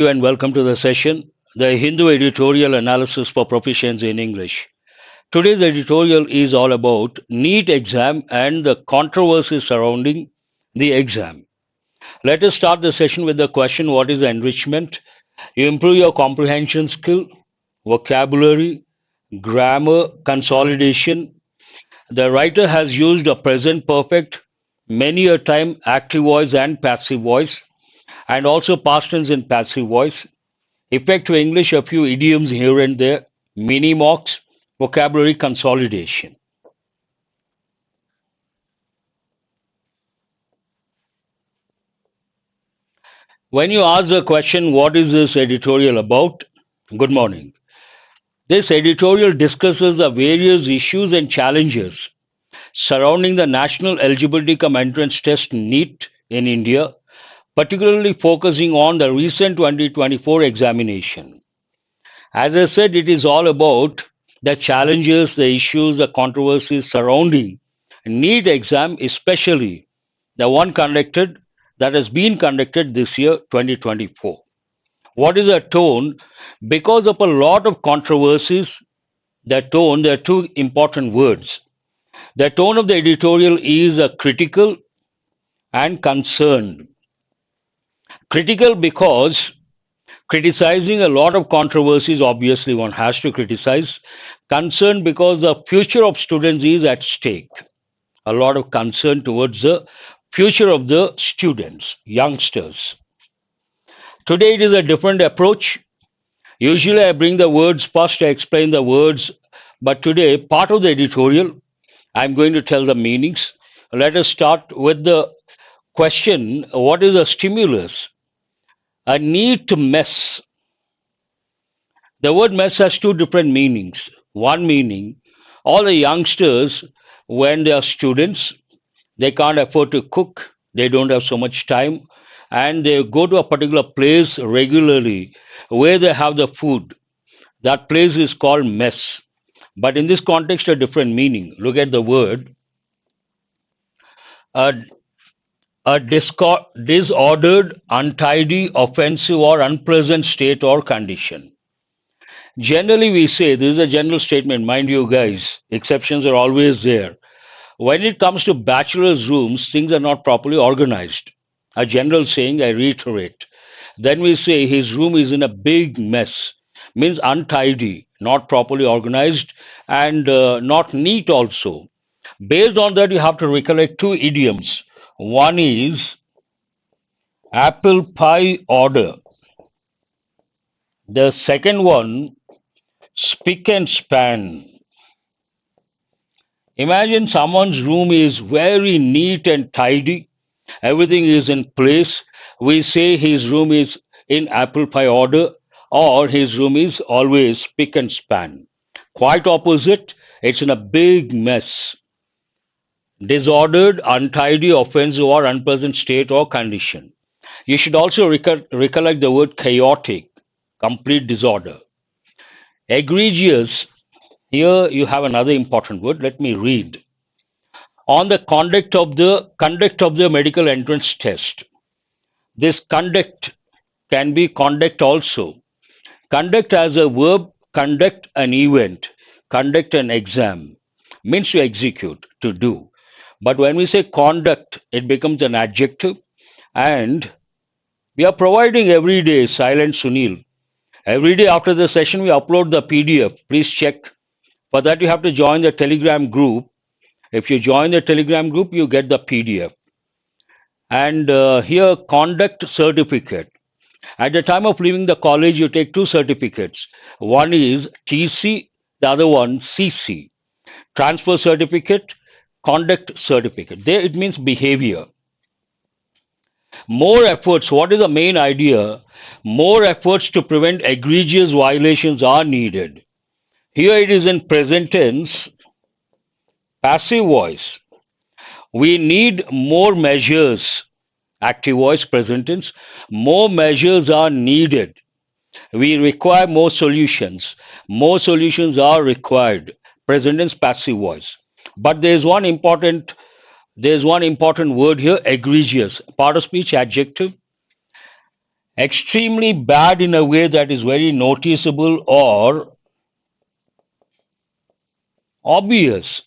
You and welcome to the session, the Hindu Editorial Analysis for Proficiency in English. Today's editorial is all about NEET exam and the controversies surrounding the exam. Let us start the session with the question, what is enrichment? You improve your comprehension skill, vocabulary, grammar, consolidation. The writer has used a present perfect, many a time active voice and passive voice, and also past tense and passive voice. Effective English, a few idioms here and there, mini mocks, vocabulary consolidation. When you ask the question, what is this editorial about? Good morning. This editorial discusses the various issues and challenges surrounding the National Eligibility Cum Entrance Test NEET in India, particularly focusing on the recent 2024 examination. As I said, it is all about the challenges, the issues, the controversies surrounding NEET exam, especially the one that has been conducted this year, 2024. What is the tone? Because of a lot of controversies, the tone, there are two important words. The tone of the editorial is critical and concerned. Critical because criticizing a lot of controversies, obviously one has to criticize. Concerned because the future of students is at stake. A lot of concern towards the future of the students, youngsters. Today it is a different approach. Usually I bring the words first, I explain the words, but today part of the editorial, I'm going to tell the meanings. Let us start with the question, what is a stimulus? A need to mess. The word mess has two different meanings. One meaning, all the youngsters, when they are students, they can't afford to cook, they don't have so much time, and they go to a particular place regularly where they have the food. That place is called mess. But in this context, a different meaning. Look at the word. A, disordered, untidy, offensive, or unpleasant state or condition. Generally, we say this is a general statement, mind you, guys, exceptions are always there. When it comes to bachelor's rooms, things are not properly organized. A general saying, I reiterate. Then we say his room is in a big mess, means untidy, not properly organized, and not neat also. Based on that, you have to recollect two idioms. One is apple pie order. The second one, spick and span. Imagine someone's room is very neat and tidy. Everything is in place. We say his room is in apple pie order or his room is always spick and span. Quite opposite, it's in a big mess. Disordered, untidy, offensive, or unpleasant state or condition. You should also recollect the word chaotic, complete disorder. Egregious, here you have another important word. Let me read. On the conduct of the medical entrance test. This conduct can be conduct also. Conduct as a verb, conduct an event, conduct an exam, means to execute, to do. But when we say conduct, it becomes an adjective, and we are providing every day, Silent Sunil. Every day after the session, we upload the PDF. Please check. For that, you have to join the Telegram group. If you join the Telegram group, you get the PDF. And here, conduct certificate. At the time of leaving the college, you take two certificates. One is TC, the other one CC. Transfer certificate, conduct certificate. There it means behavior. More efforts. What is the main idea? More efforts to prevent egregious violations are needed. Here it is in present tense, passive voice. We need more measures. Active voice, present tense. More measures are needed. We require more solutions. More solutions are required. Present tense, passive voice. But there's one important word here, egregious. Part of speech, adjective. Extremely bad in a way that is very noticeable or obvious.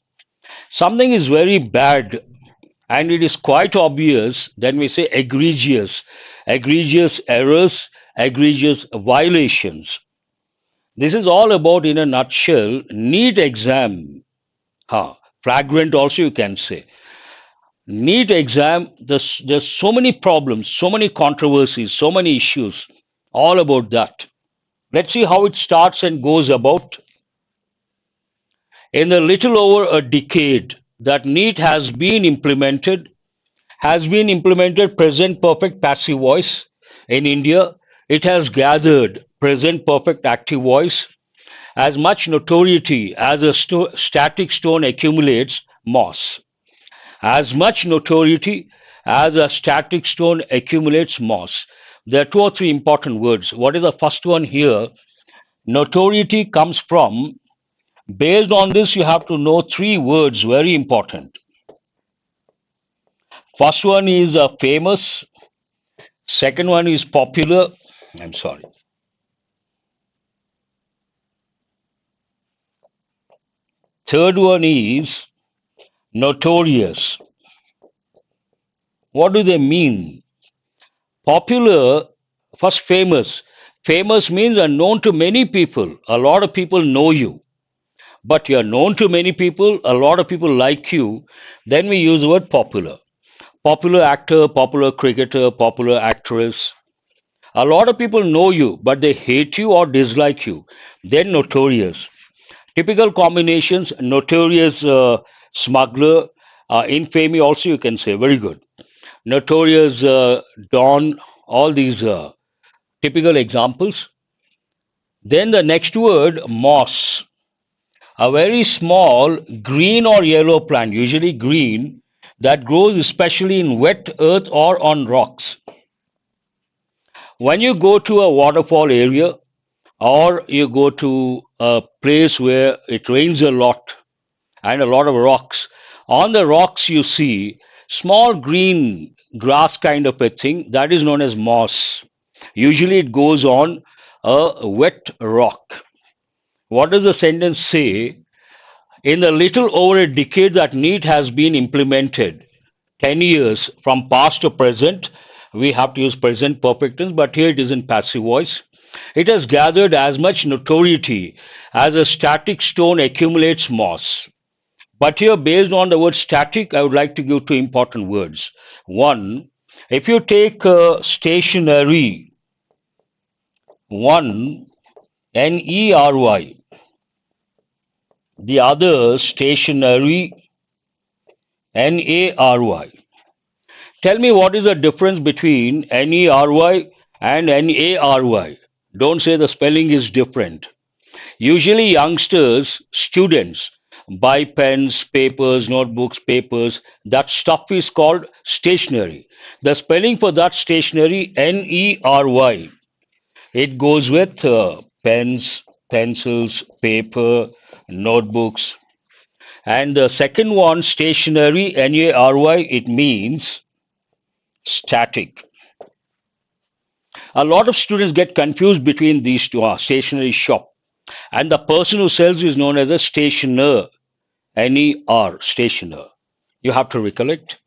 Something is very bad and it is quite obvious, then we say egregious. Egregious errors, egregious violations. This is all about, in a nutshell, NEET exam. Flagrant also you can say. NEET exam, there's so many problems, so many controversies, so many issues, all about that. Let's see how it starts and goes about. In a little over a decade that NEET has been implemented present perfect passive voice in India. It has gathered present perfect active voice as much notoriety as a static stone accumulates moss. As much notoriety as a static stone accumulates moss. There are two or three important words. What is the first one here? Notoriety comes from, based on this, you have to know three words, very important. First one is famous, second one is popular. I'm sorry. Third one is notorious. What do they mean? Popular, first famous. Famous means are known to many people. A lot of people know you, but you're known to many people. A lot of people like you. Then we use the word popular. Popular actor, popular cricketer, popular actress. A lot of people know you, but they hate you or dislike you. Then notorious. Typical combinations, notorious smuggler, infamy also you can say, very good. Notorious Don, all these typical examples. Then the next word, moss, a very small green or yellow plant, usually green, that grows especially in wet earth or on rocks. When you go to a waterfall area or you go to a place where it rains a lot and a lot of rocks, on the rocks you see small green grass kind of a thing that is known as moss. Usually it goes on a wet rock. What does the sentence say? In the little over a decade that NEET has been implemented, 10 years from past to present, we have to use present perfect tense, but here it is in passive voice. It has gathered as much notoriety as a static stone accumulates moss. But here, based on the word static, I would like to give two important words. One, if you take stationary, one, N-E-R-Y, the other stationary, N-A-R-Y. Tell me what is the difference between N-E-R-Y and N-A-R-Y. Don't say the spelling is different. Usually youngsters, students, buy pens, papers, notebooks, papers. That stuff is called stationery. The spelling for that stationery, N-E-R-Y. It goes with pens, pencils, paper, notebooks. And the second one, stationary, N-A-R-Y, it means static. A lot of students get confused between these two, stationery shop. And the person who sells is known as a stationer, N-E-R, stationer. You have to recollect.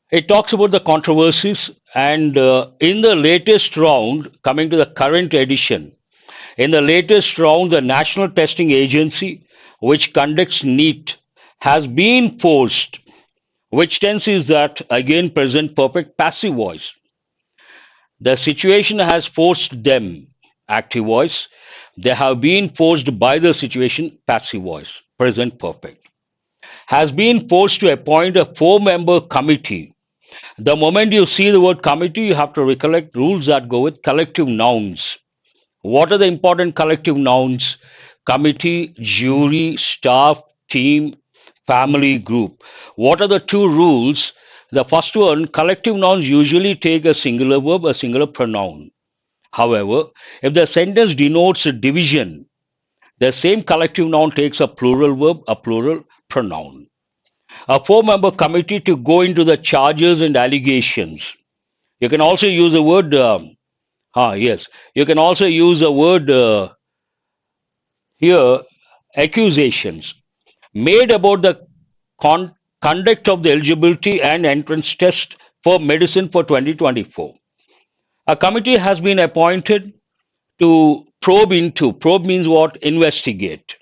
It talks about the controversies, and in the latest round, coming to the current edition, in the latest round, the National Testing Agency, which conducts NEET, has been forced. Which tense is that? Again, present perfect passive voice. The situation has forced them, active voice. They have been forced by the situation, passive voice, present perfect. Has been forced to appoint a four-member committee. The moment you see the word committee, you have to recollect rules that go with collective nouns. What are the important collective nouns? Committee, jury, staff, team, family, group. What are the two rules? The first one, collective nouns usually take a singular verb, a singular pronoun. However, if the sentence denotes a division, the same collective noun takes a plural verb, a plural pronoun. A four-member committee to go into the charges and allegations. You can also use the word, yes, you can also use the word here, accusations made about the con- conduct of the eligibility and entrance test for medicine for 2024. A committee has been appointed to probe means what? Investigate.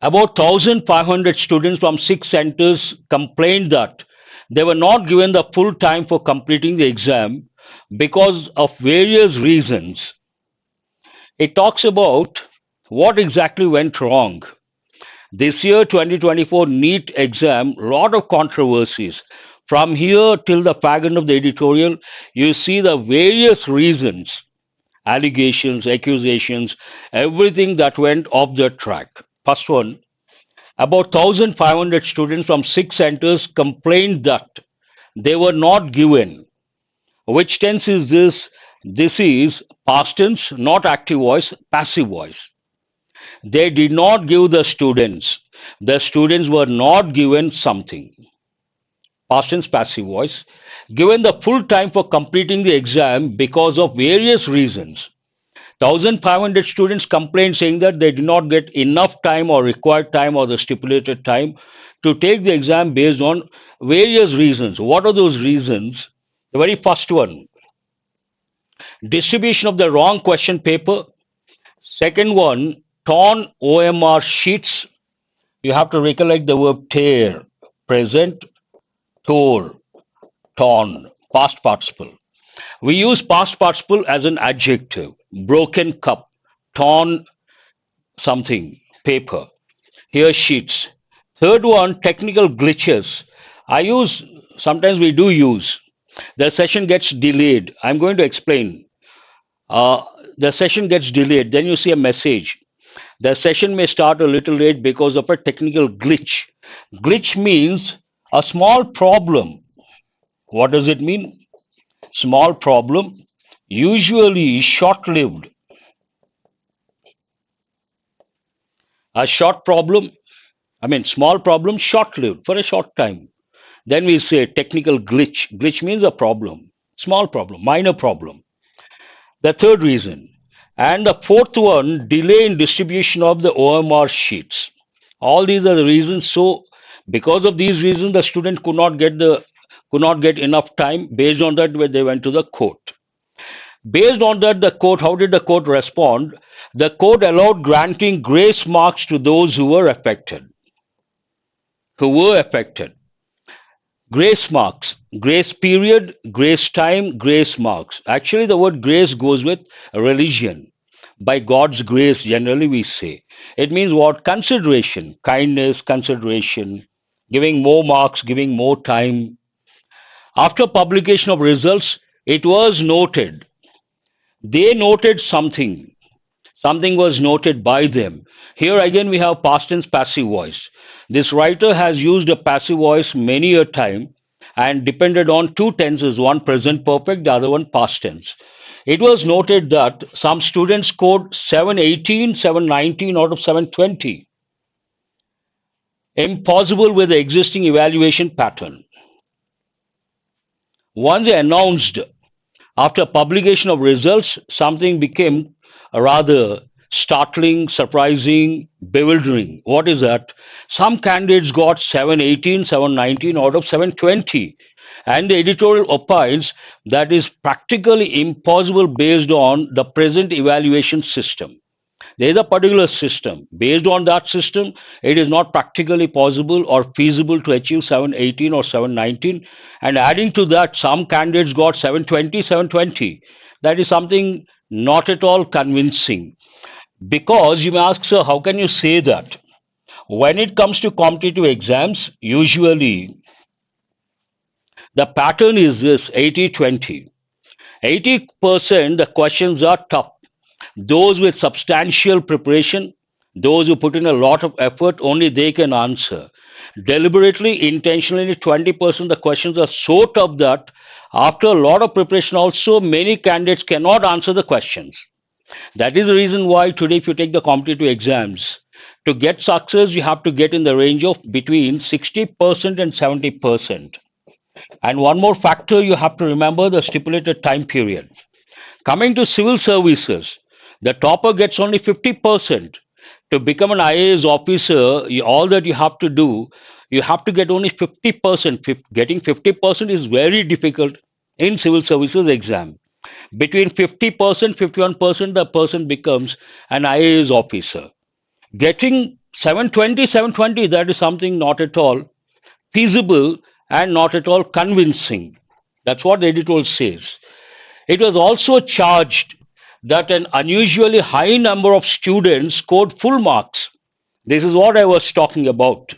About 1,500 students from 6 centers complained that they were not given the full time for completing the exam because of various reasons. It talks about what exactly went wrong. This year, 2024 NEET exam, lot of controversies. From here till the fag end of the editorial, you see the various reasons, allegations, accusations, everything that went off the track. First one, about 1,500 students from 6 centers complained that they were not given. Which tense is this? This is past tense, not active voice, passive voice. They did not give the students. The students were not given something. Past tense, passive voice. Given the full time for completing the exam because of various reasons. 1,500 students complained saying that they did not get enough time or required time or the stipulated time to take the exam based on various reasons. What are those reasons? The very first one, distribution of the wrong question paper. Second one, torn OMR sheets. You have to recollect the verb tear, present, tore, torn, past participle. We use past participle as an adjective. Broken cup, torn something, paper. Here sheets. Third one, technical glitches. Sometimes we do use. The session gets delayed. I'm going to explain. Uh, the session gets delayed. Then you see a message. The session may start a little late because of a technical glitch. Glitch means a small problem. What does it mean? Small problem, usually short lived. A short problem, small problem, short lived for a short time. Then we say technical glitch. Glitch means a problem, small problem, minor problem. The third reason. And the fourth one, delay in distribution of the OMR sheets. All these are the reasons. So, because of these reasons, the student could not get enough time. Based on that, they went to the court. Based on that, the court, how did the court respond? The court allowed granting grace marks to those who were affected. Grace marks, grace period, grace time, grace marks. Actually, the word grace goes with religion. By God's grace, generally we say. It means what? Consideration, kindness, consideration, giving more marks, giving more time. After publication of results, it was noted. They noted something. Something was noted by them. Here again we have past tense passive voice. This writer has used a passive voice many a time and depended on two tenses, one present perfect, the other one past tense. It was noted that some students scored 718, 719 out of 720. Impossible with the existing evaluation pattern. Once they announced after publication of results, something became rather startling, surprising, bewildering. What is that? Some candidates got 718, 719 out of 720. And the editorial opines that is practically impossible based on the present evaluation system. There is a particular system. Based on that system, it is not practically possible or feasible to achieve 718 or 719. And adding to that, some candidates got 720, 720. That is something not at all convincing. Because you may ask, sir, how can you say that? When it comes to competitive exams, usually the pattern is this 80-20. 80% the questions are tough. Those with substantial preparation, those who put in a lot of effort, only they can answer. Deliberately, intentionally, 20% the questions are so tough that after a lot of preparation also, many candidates cannot answer the questions. That is the reason why today, if you take the competitive exams, to get success, you have to get in the range of between 60% and 70%. And one more factor you have to remember, the stipulated time period. Coming to civil services, the topper gets only 50%. To become an IAS officer, all that you have to do, you have to get only 50%. Getting 50% is very difficult in civil services exam. Between 50%, 51%, the person becomes an IAS officer. Getting 720, 720, that is something not at all feasible and not at all convincing. That's what the editorial says. It was also charged that an unusually high number of students scored full marks. This is what I was talking about.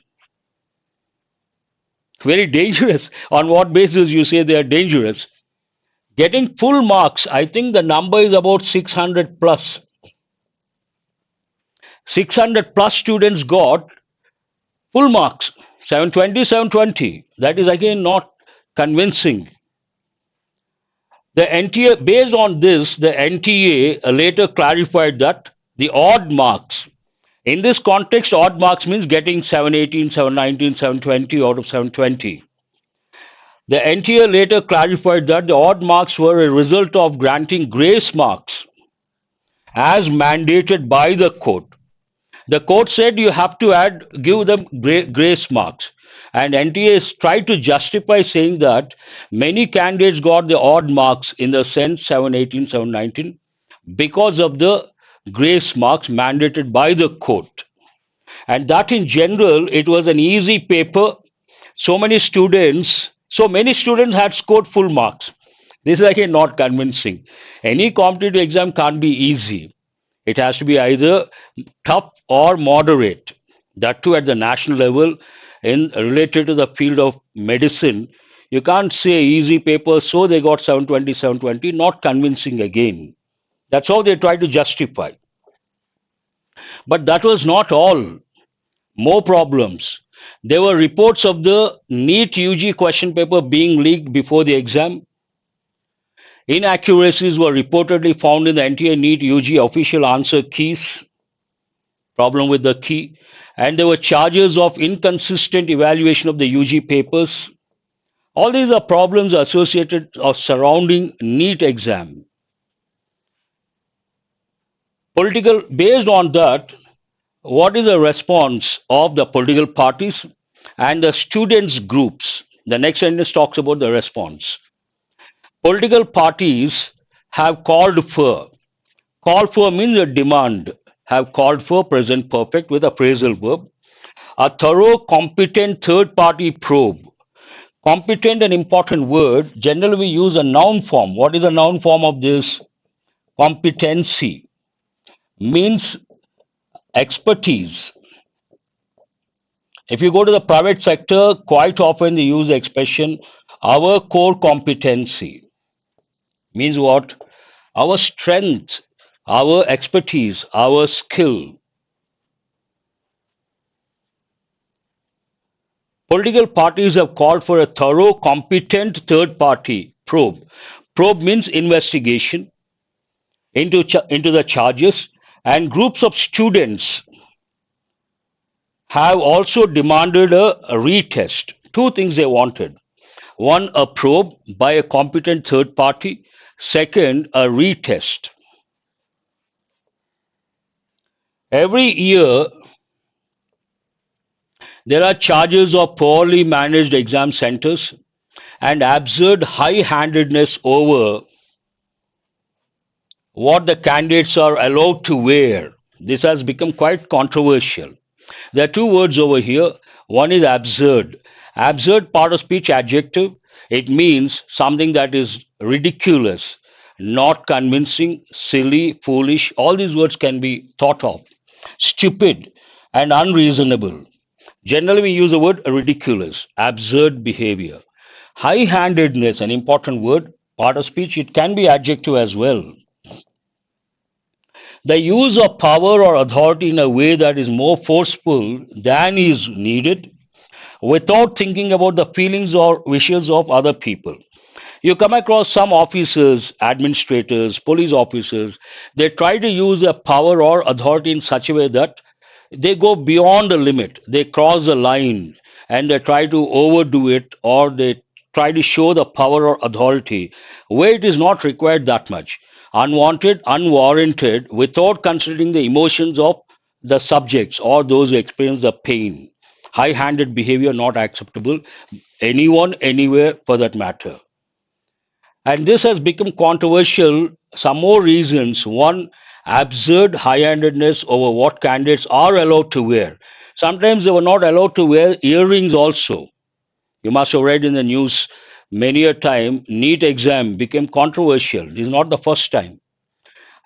Very dangerous. On what basis you say they are dangerous? Getting full marks, I think the number is about 600 plus. 600 plus students got full marks. 720, 720. That is again not convincing. The NTA, based on this, the NTA later clarified that the odd marks, in this context, odd marks means getting 718, 719, 720 out of 720. The NTA later clarified that the odd marks were a result of granting grace marks as mandated by the court. The court said you have to give them grace marks. And NTA tried to justify saying that many candidates got the odd marks in the sense 718, 719 because of the grace marks mandated by the court. And that in general, it was an easy paper. So many students had scored full marks. This is again not convincing. Any competitive exam can't be easy. It has to be either tough or moderate. That too at the national level, in related to the field of medicine. You can't say easy paper, so they got 720, 720, not convincing again. That's how they try to justify. But that was not all. More problems. There were reports of the NEET UG question paper being leaked before the exam. Inaccuracies were reportedly found in the NTA NEET UG official answer keys. Problem with the key. And there were charges of inconsistent evaluation of the UG papers. All these are problems associated or surrounding NEET exam. Based on that, what is the response of the political parties and the students groups? The next sentence talks about the response. Political parties have called for means a demand, have called for present perfect with a phrasal verb, a thorough competent third party probe. Competent, an important word. Generally we use a noun form. What is the noun form of this? Competency means expertise. If you go to the private sector, quite often they use the expression our core competency. Means what? Our strength, our expertise, our skill. Political parties have called for a thorough, competent third party probe. Probe means investigation into the charges, and groups of students have also demanded a retest. Two things they wanted. One, a probe by a competent third party. Second, a retest. Every year, there are charges of poorly managed exam centers and absurd high-handedness over what the candidates are allowed to wear. This has become quite controversial. There are two words over here. One is absurd. Absurd, part of speech adjective. It means something that is ridiculous, not convincing, silly, foolish. All these words can be thought of. Stupid and unreasonable. Generally, we use the word ridiculous, absurd behavior. High handedness, an important word, part of speech, it can be adjective as well. The use of power or authority in a way that is more forceful than is needed without thinking about the feelings or wishes of other people. You come across some officers, administrators, police officers, they try to use their power or authority in such a way that they go beyond the limit, they cross the line and they try to overdo it or they try to show the power or authority where it is not required that much. Unwanted, unwarranted, without considering the emotions of the subjects or those who experience the pain. High handed behavior not acceptable, anyone, anywhere for that matter. And this has become controversial. Some more reasons. One, absurd high handedness over what candidates are allowed to wear. Sometimes they were not allowed to wear earrings also. You must have read in the news many a time, NEET exam became controversial. This is not the first time.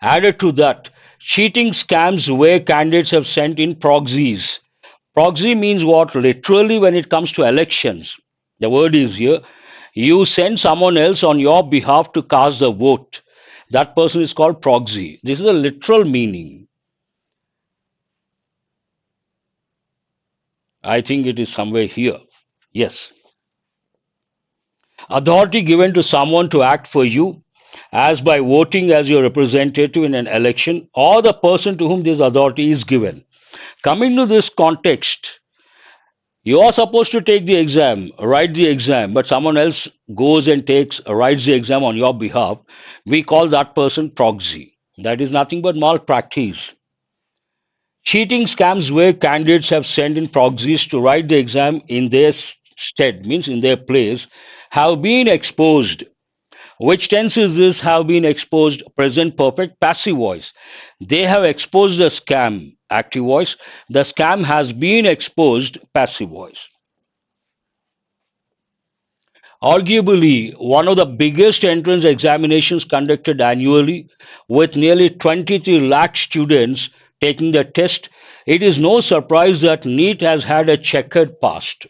Added to that, cheating scams where candidates have sent in proxies. Proxy means what? Literally, when it comes to elections, the word is here, you send someone else on your behalf to cast the vote. That person is called proxy. This is a literal meaning. I think it is somewhere here. Yes. Authority given to someone to act for you, as by voting as your representative in an election, or the person to whom this authority is given. Coming to this context, you are supposed to take the exam, write the exam, but someone else goes and writes the exam on your behalf. We call that person proxy. That is nothing but malpractice. Cheating scams where candidates have sent in proxies to write the exam in their stead, means in their place, have been exposed. Which tense is this? Have been exposed? Present perfect, passive voice. They have exposed the scam, active voice. The scam has been exposed, passive voice. Arguably, one of the biggest entrance examinations conducted annually, with nearly 23 lakh students taking the test, it is no surprise that NEET has had a checkered past.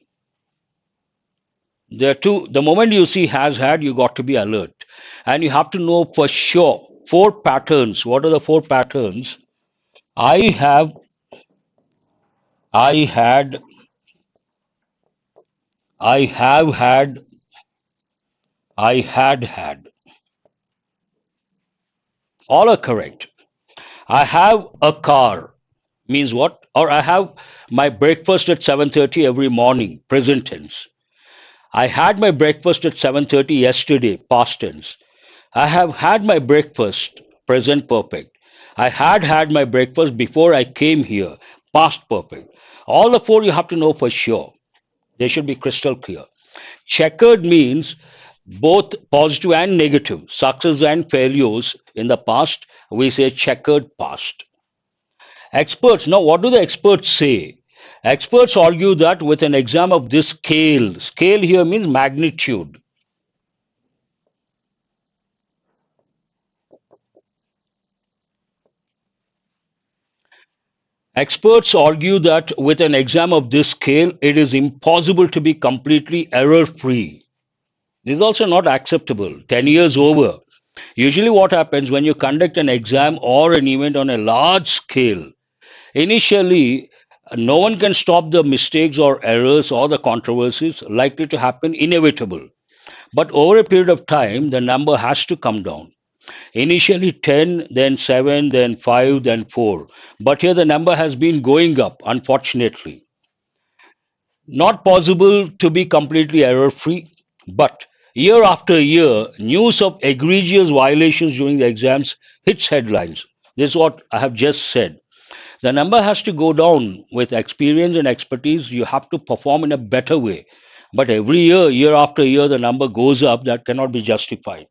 There are two, the moment you see has had, you got to be alert. And you have to know for sure four patterns. What are the four patterns? I have, I had, I have had, I had. All are correct. I have a car means what? Or I have my breakfast at 7:30 every morning, present tense. I had my breakfast at 7:30 yesterday, past tense. I have had my breakfast, present perfect. I had my breakfast before I came here, past perfect. All the four you have to know for sure. They should be crystal clear. Checkered means both positive and negative, success and failures in the past. We say checkered past. Experts, now what do the experts say? Experts argue that with an exam of this scale here means magnitude. Experts argue that with an exam of this scale, it is impossible to be completely error free. This is also not acceptable. 10 years over. Usually, what happens when you conduct an exam or an event on a large scale, initially, no one can stop the mistakes or errors or the controversies likely to happen, inevitable. But over a period of time, the number has to come down. Initially 10, then 7, then 5, then 4. But here the number has been going up, unfortunately. Not possible to be completely error free, but year after year, news of egregious violations during the exams hits headlines. This is what I have just said. The number has to go down with experience and expertise. You have to perform in a better way. But every year, year after year, the number goes up. That cannot be justified.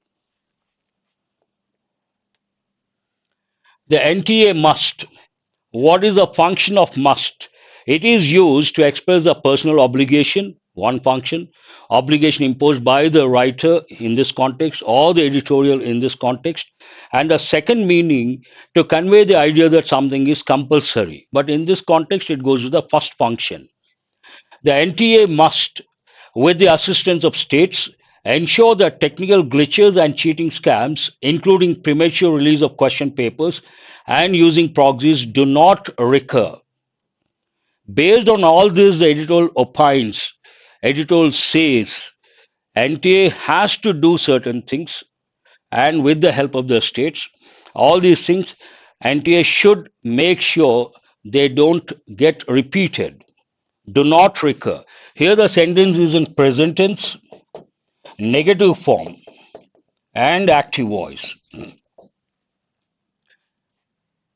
The NTA must. What is the function of must? It is used to express a personal obligation, one function, obligation imposed by the writer in this context or the editorial in this context, and the second meaning to convey the idea that something is compulsory. But in this context, it goes to the first function. The NTA must, with the assistance of states, ensure that technical glitches and cheating scams, including premature release of question papers and using proxies, do not recur. Based on all this, the editorial opines, editorial says, NTA has to do certain things, and with the help of the states, all these things, NTA should make sure they don't get repeated, do not recur. Here the sentence is in present tense. negative form, and active voice.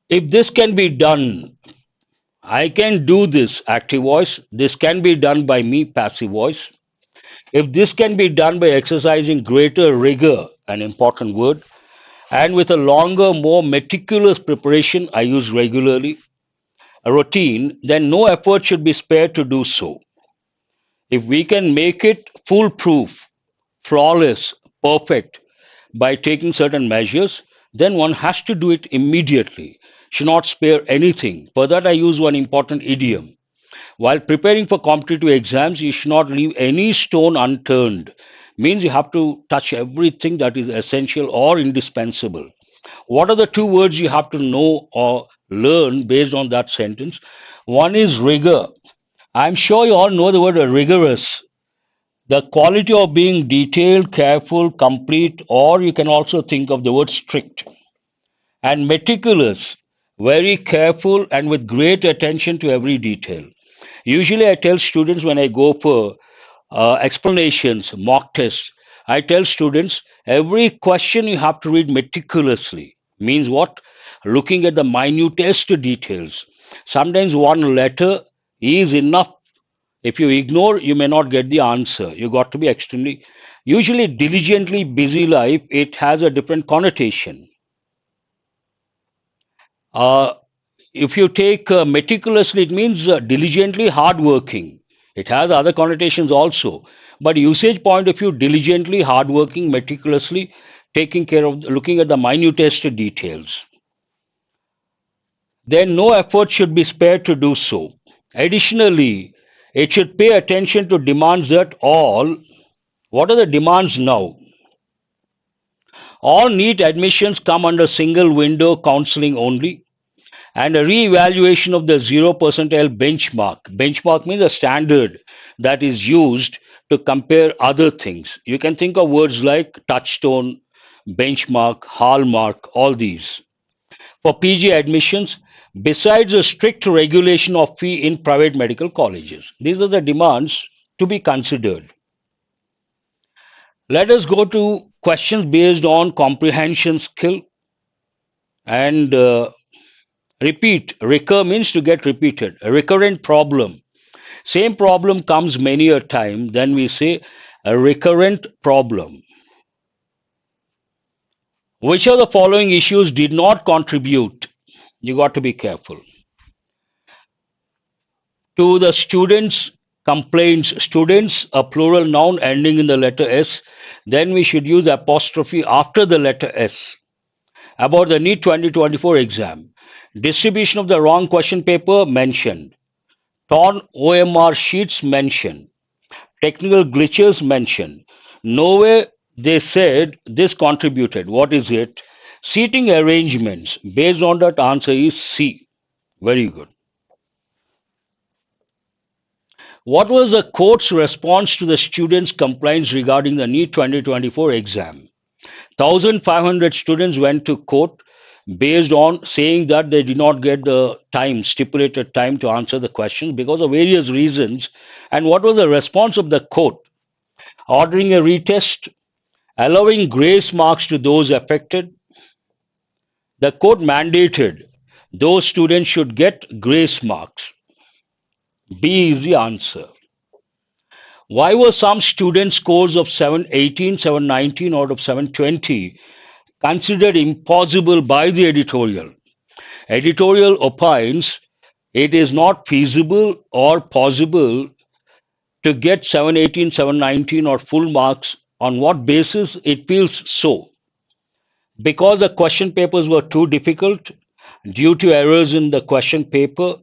If this can be done, I can do this, active voice. This can be done by me, passive voice. If this can be done by exercising greater rigor, an important word, and with a longer, more meticulous preparation, I use regularly, a routine, then no effort should be spared to do so. If we can make it foolproof, flawless, perfect by taking certain measures, then one has to do it immediately. Should not spare anything. For that, I use one important idiom. While preparing for competitive exams, you should not leave any stone unturned. Means you have to touch everything that is essential or indispensable. What are the two words you have to know or learn based on that sentence? One is rigor. I'm sure you all know the word rigorous. The quality of being detailed, careful, complete, or you can also think of the word strict. And meticulous, very careful and with great attention to every detail. Usually, I tell students when I go for explanations, mock tests, I tell students every question you have to read meticulously. Means what? Looking at the minutest details. Sometimes one letter is enough. If you ignore, you may not get the answer. You got to be extremely, usually diligently busy life, it has a different connotation. Uh, if you take meticulously, it means diligently hardworking. It has other connotations also. But usage point of view, diligently hardworking, meticulously taking care of, looking at the minutest details. Then no effort should be spared to do so. Additionally, it should pay attention to demands that all, what are the demands now? All NEET admissions come under single window counseling only, and a re-evaluation of the 0 percentile benchmark. Benchmark means a standard that is used to compare other things. You can think of words like touchstone, benchmark, hallmark, all these. For PG admissions, besides a strict regulation of fee in private medical colleges, these are the demands to be considered. Let us go to questions based on comprehension skill and repeat. Recur means to get repeated. A recurrent problem. Same problem comes many a time, then we say a recurrent problem. Which of the following issues did not contribute? You got to be careful. To the students' complaints, students, a plural noun ending in the letter S, then we should use apostrophe after the letter S. About the NEET 2024 exam, distribution of the wrong question paper mentioned, torn OMR sheets mentioned, technical glitches mentioned. Nowhere they said this contributed. What is it? Seating arrangements. Based on that, answer is C. Very good. What was the court's response to the students' complaints regarding the NEET 2024 exam? 1,500 students went to court based on saying that they did not get the time, stipulated time to answer the questions because of various reasons. And what was the response of the court? Ordering a retest, allowing grace marks to those affected. The court mandated those students should get grace marks. B is the answer. Why were some students' scores of 718, 719 out of 720 considered impossible by the editorial? Editorial opines it is not feasible or possible to get 718, 719 or full marks. On what basis it feels so? Because the question papers were too difficult, due to errors in the question paper,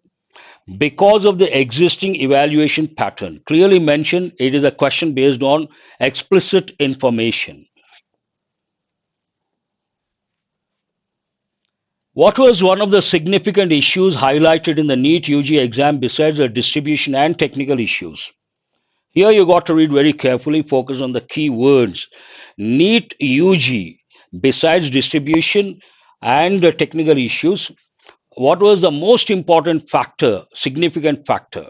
because of the existing evaluation pattern. Clearly mentioned, it is a question based on explicit information. What was one of the significant issues highlighted in the NEET UG exam besides the distribution and technical issues? Here you got to read very carefully, focus on the key words. NEET UG, besides distribution and the technical issues, what was the most important factor, significant factor?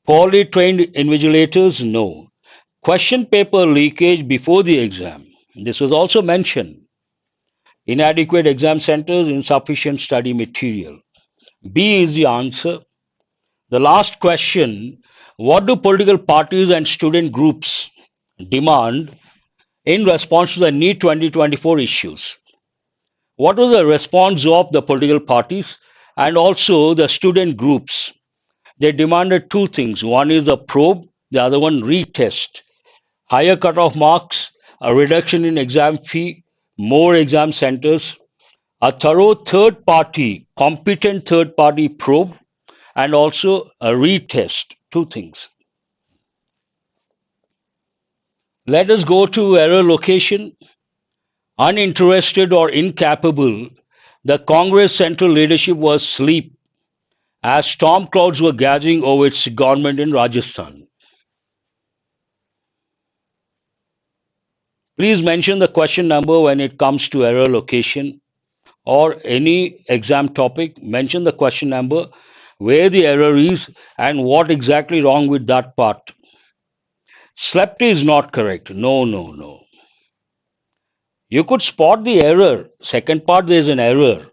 Poorly trained invigilators? No. Question paper leakage before the exam. This was also mentioned. Inadequate exam centers, insufficient study material. B is the answer. The last question, what do political parties and student groups demand in response to the NEET 2024 issues? What was the response of the political parties and also the student groups? They demanded two things. One is a probe, the other one retest. Higher cutoff marks, a reduction in exam fee, more exam centers, a thorough third party, competent third party probe, and also a retest. Two things. Let us go to error location. Uninterested or incapable, the Congress central leadership was asleep as storm clouds were gathering over its government in Rajasthan. Please mention the question number when it comes to error location or any exam topic. Mention the question number, where the error is, and what exactly wrong with that part. Slept is not correct. No, no, no. You could spot the error. Second part, there is an error.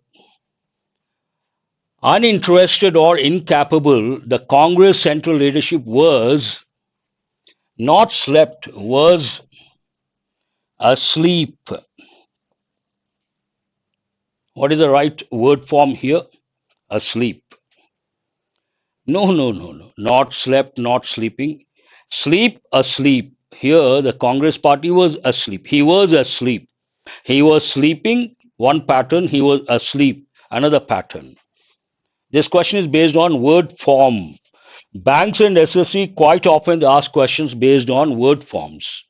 Uninterested or incapable, the Congress central leadership was not slept, was asleep. What is the right word form here? Asleep. No, no, no, no. Not slept, not sleeping. Sleep, asleep. Here, the Congress party was asleep. He was asleep. He was sleeping, one pattern. He was asleep, another pattern. This question is based on word form. Banks and SSC quite often ask questions based on word forms.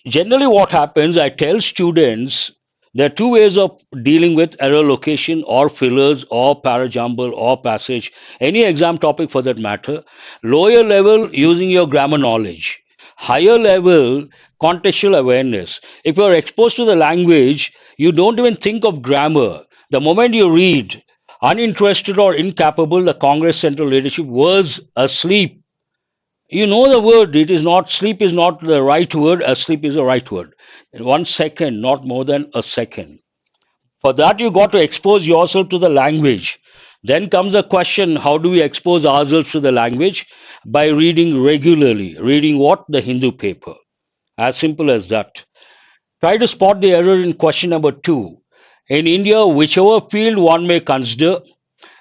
Generally, what happens, I tell students there are two ways of dealing with error location or fillers or parajumble or passage, any exam topic for that matter. Lower level, using your grammar knowledge. Higher level, contextual awareness. If you are exposed to the language, you don't even think of grammar. The moment you read, uninterested or incapable, the Congress central leadership was asleep. You know the word, it is not, sleep is not the right word, asleep is the right word. In 1 second, not more than a second. For that, you got to expose yourself to the language. Then comes the question, how do we expose ourselves to the language? By reading regularly. Reading what? The Hindu paper. As simple as that. Try to spot the error in question number 2. In India, whichever field one may consider,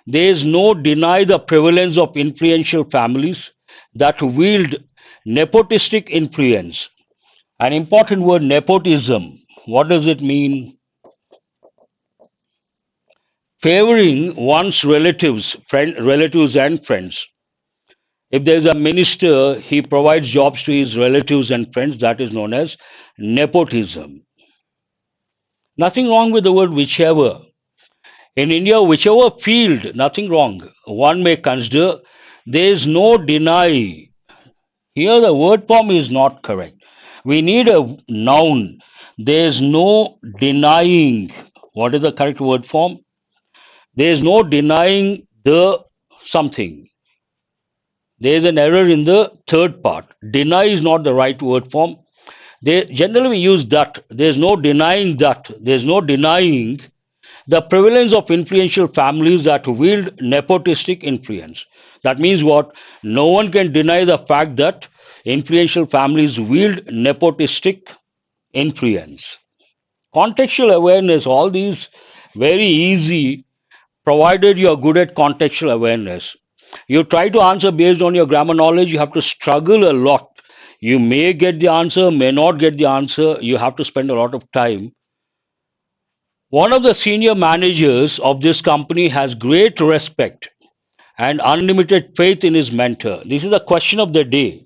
there is no deny the prevalence of influential families that wield nepotistic influence. An important word, nepotism. What does it mean? Favoring one's relatives and friends. If there is a minister, he provides jobs to his relatives and friends. That is known as nepotism. Nothing wrong with the word whichever. In India, whichever field, nothing wrong. One may consider, there is no deny. Here, the word form is not correct. We need a noun. There is no denying. What is the correct word form? There is no denying the something. There is an error in the third part. Deny is not the right word form. Generally, we use that. There is no denying that. There is no denying the prevalence of influential families that wield nepotistic influence. That means what? No one can deny the fact that influential families wield nepotistic influence. Contextual awareness, all these very easy, provided you are good at contextual awareness. You try to answer based on your grammar knowledge, you have to struggle a lot. You may get the answer, may not get the answer, you have to spend a lot of time. One of the senior managers of this company has great respect and unlimited faith in his mentor. This is the question of the day.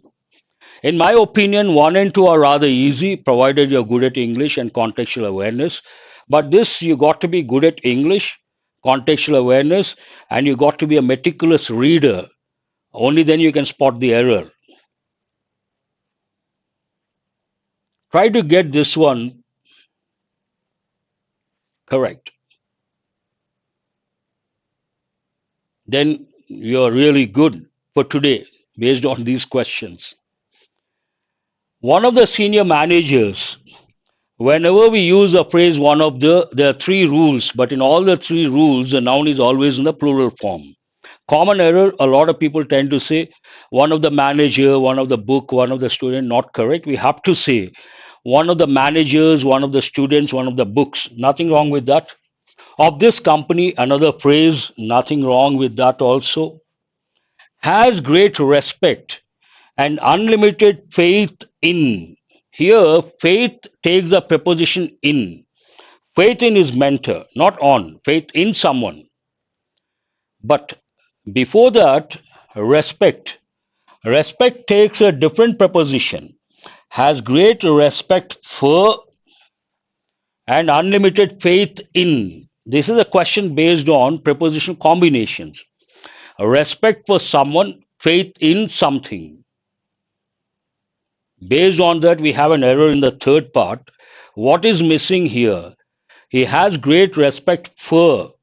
In my opinion, 1 and 2 are rather easy, provided you're good at English and contextual awareness. But this, you got to be good at English, contextual awareness, and you got to be a meticulous reader. Only then you can spot the error. Try to get this one correct. Then you're really good for today based on these questions. One of the senior managers, whenever we use a phrase, there are three rules, but in all the three rules, the noun is always in the plural form. Common error, a lot of people tend to say one of the manager, one of the book, one of the student. Not correct. We have to say one of the managers, one of the students, one of the books. Nothing wrong with that. Of this company, another phrase, nothing wrong with that also. Has great respect and unlimited faith in. Here, faith takes a preposition in. Faith in is mentor, not on. Faith in someone. But before that, respect. Respect takes a different preposition. Has great respect for and unlimited faith in. This is a question based on preposition combinations. Respect for someone, faith in something. Based on that, we have an error in the third part. What is missing here? He has great respect for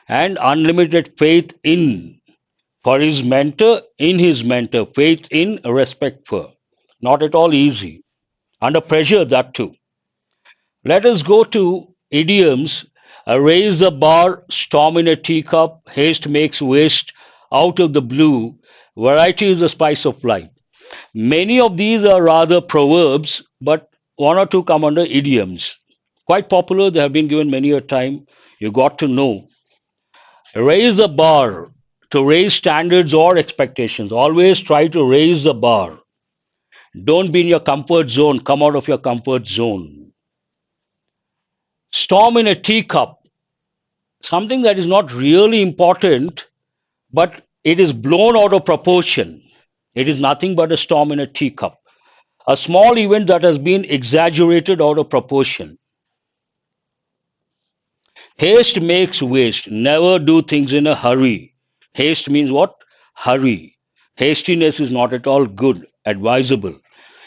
and unlimited faith in. For his mentor, in his mentor, faith in, respect for. Not at all easy. Under pressure, that too. Let us go to idioms. Raise the bar, storm in a teacup, haste makes waste, out of the blue. Variety is the spice of life. Many of these are rather proverbs, but one or two come under idioms. Quite popular, they have been given many a time. You got to know. Raise the bar, to raise standards or expectations. Always try to raise the bar. Don't be in your comfort zone, come out of your comfort zone. Storm in a teacup, something that is not really important, but it is blown out of proportion. It is nothing but a storm in a teacup. A small event that has been exaggerated out of proportion. Haste makes waste. Never do things in a hurry. Haste means what? Hurry. Hastiness is not at all good, advisable.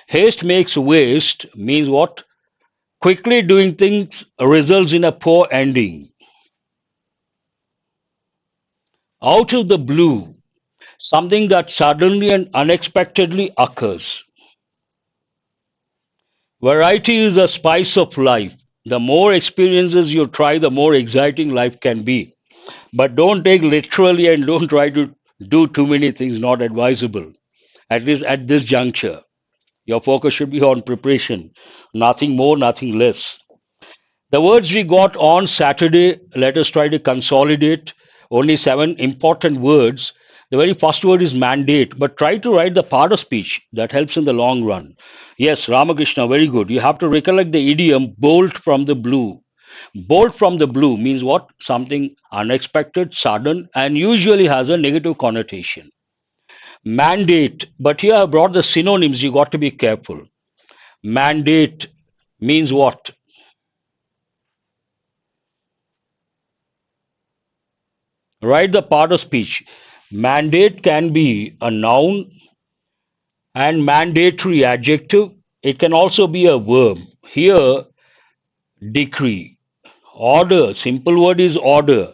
Haste makes waste means what? Quickly doing things results in a poor ending. Out of the blue, something that suddenly and unexpectedly occurs. Variety is the spice of life. The more experiences you try, the more exciting life can be. But don't take literally and don't try to do too many things, not advisable. At least at this juncture. Your focus should be on preparation. Nothing more, nothing less. The words we got on Saturday, let us try to consolidate. Only seven important words. The very first word is mandate, but try to write the part of speech that helps in the long run. Yes, Ramakrishna, very good. You have to recollect the idiom bolt from the blue. Bolt from the blue means what? Something unexpected, sudden, and usually has a negative connotation. Mandate, but here I brought the synonyms, you got to be careful. Mandate means what? Write the part of speech. Mandate can be a noun and mandatory adjective. It can also be a verb. Here, decree. Order, simple word is order,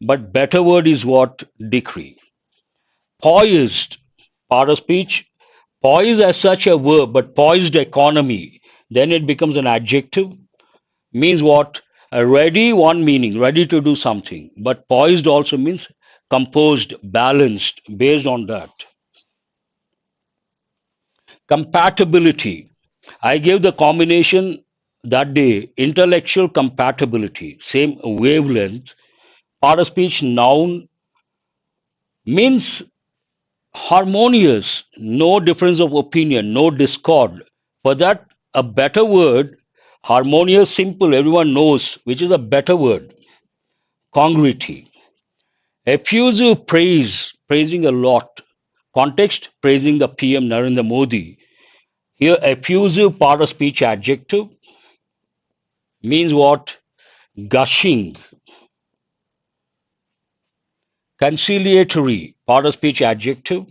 but better word is what? Decree. Poised, part of speech. Poised as such a verb, but poised economy. Then it becomes an adjective. Means what? A ready, one meaning, ready to do something. But poised also means composed, balanced, based on that. Compatibility. I gave the combination that day, intellectual compatibility, same wavelength. Part of speech noun means harmonious, no difference of opinion, no discord. For that, a better word, harmonious, simple, everyone knows, which is a better word. Congruity. Effusive praise, praising a lot. Context, praising the PM Narendra Modi. Here, effusive part of speech adjective means what? Gushing. Conciliatory part of speech adjective.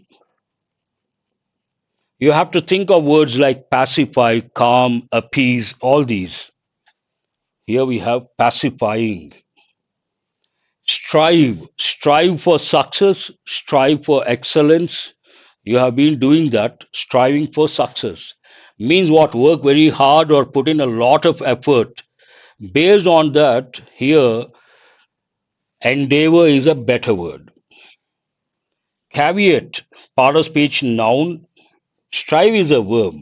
You have to think of words like pacify, calm, appease, all these. Here we have pacifying. Strive, strive for success, strive for excellence. You have been doing that, striving for success. means what? Work very hard or put in a lot of effort. Based on that, here, endeavor is a better word. Caveat, part of speech noun. Strive is a verb.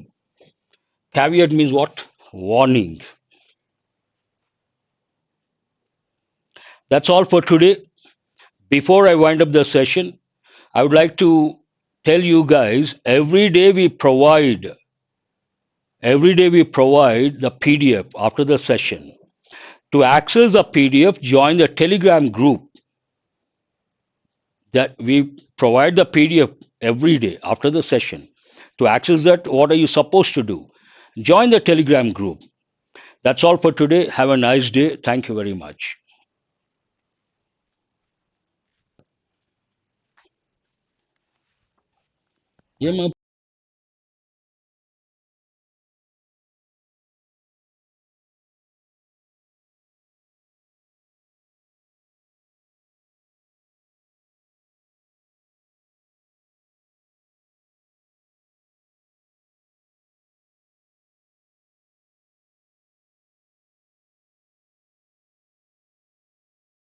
Caveat means what? Warning. That's all for today. Before I wind up the session, I would like to tell you guys every day we provide the PDF after the session. To access the PDF, join the Telegram group that we provide the PDF every day after the session. To access that, what are you supposed to do? Join the Telegram group. That's all for today. Have a nice day. Thank you very much. Yeah,